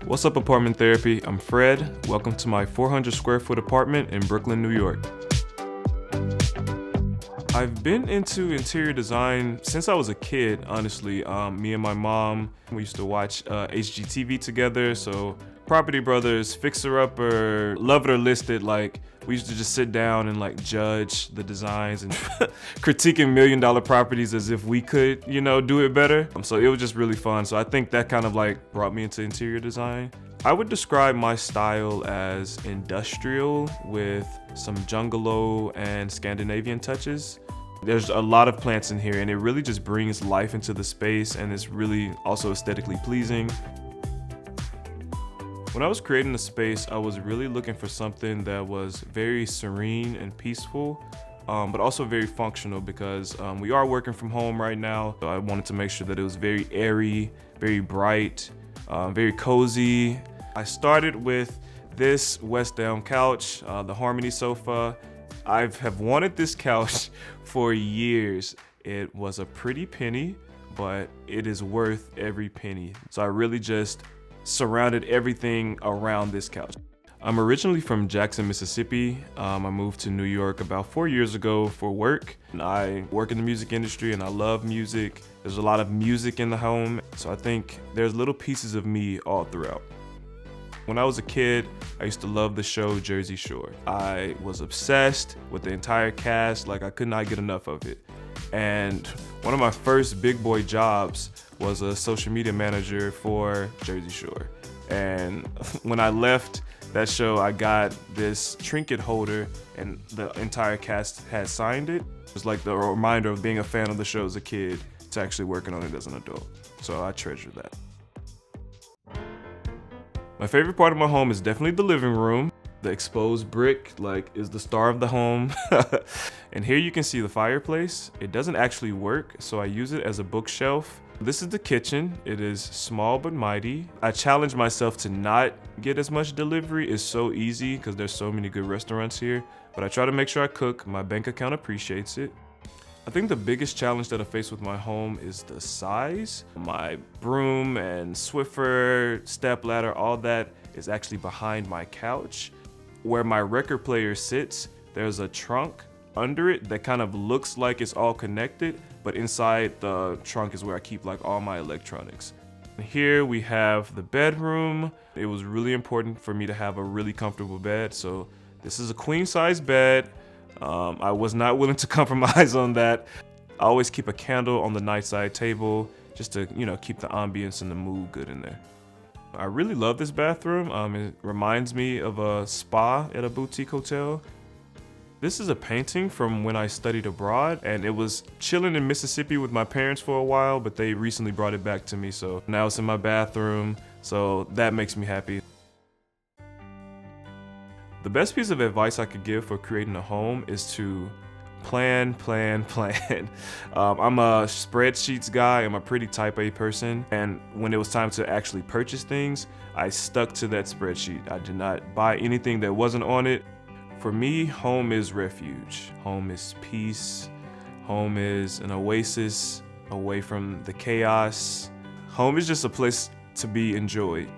What's up, Apartment Therapy? I'm Fred. Welcome to my 400 square foot apartment in Brooklyn, New York. I've been into interior design since I was a kid, honestly. Me and my mom, we used to watch HGTV together, so Property Brothers, Fixer Upper, Love It or List It, like, we used to just sit down and like judge the designs and critiquing $1 million properties as if we could, do it better. So it was just really fun. So I think that kind of like brought me into interior design. I would describe my style as industrial with some jungalow and Scandinavian touches. There's a lot of plants in here and it really just brings life into the space, and it's really also aesthetically pleasing. When I was creating the space, I was really looking for something that was very serene and peaceful, but also very functional because we are working from home right now. So I wanted to make sure that it was very airy, very bright, very cozy. I started with this West Elm couch, the Harmony sofa. I have wanted this couch for years. It was a pretty penny, but it is worth every penny. So I really just surrounded everything around this couch. I'm originally from Jackson, Mississippi. I moved to New York about 4 years ago for work. And I work in the music industry and I love music. There's a lot of music in the home, so I think there's little pieces of me all throughout. When I was a kid, I used to love the show Jersey Shore. I was obsessed with the entire cast, like I could not get enough of it. And one of my first big boy jobs was a social media manager for Jersey Shore. And when I left that show, I got this trinket holder and the entire cast had signed it. It was like the reminder of being a fan of the show as a kid to actually working on it as an adult. So I treasure that. My favorite part of my home is definitely the living room. The exposed brick is the star of the home. And here you can see the fireplace. It doesn't actually work, so I use it as a bookshelf. This is the kitchen. It is small but mighty. I challenge myself to not get as much delivery. It's so easy because there's so many good restaurants here, but I try to make sure I cook. My bank account appreciates it. I think the biggest challenge that I face with my home is the size. My broom and Swiffer, stepladder, all that is actually behind my couch. Where my record player sits, there's a trunk under it that kind of looks like it's all connected, but inside the trunk is where I keep like all my electronics. Here we have the bedroom. It was really important for me to have a really comfortable bed, so this is a queen size bed. I was not willing to compromise on that. I always keep a candle on the nightside table just to, keep the ambience and the mood good in there. I really love this bathroom. It reminds me of a spa at a boutique hotel. This is a painting from when I studied abroad, and it was chilling in Mississippi with my parents for a while, but they recently brought it back to me, so now it's in my bathroom, so that makes me happy. The best piece of advice I could give for creating a home is to plan. I'm a spreadsheets guy. I'm a pretty type A person. And when it was time to actually purchase things, I stuck to that spreadsheet. I did not buy anything that wasn't on it. For me, home is refuge. Home is peace. Home is an oasis away from the chaos. Home is just a place to be enjoyed.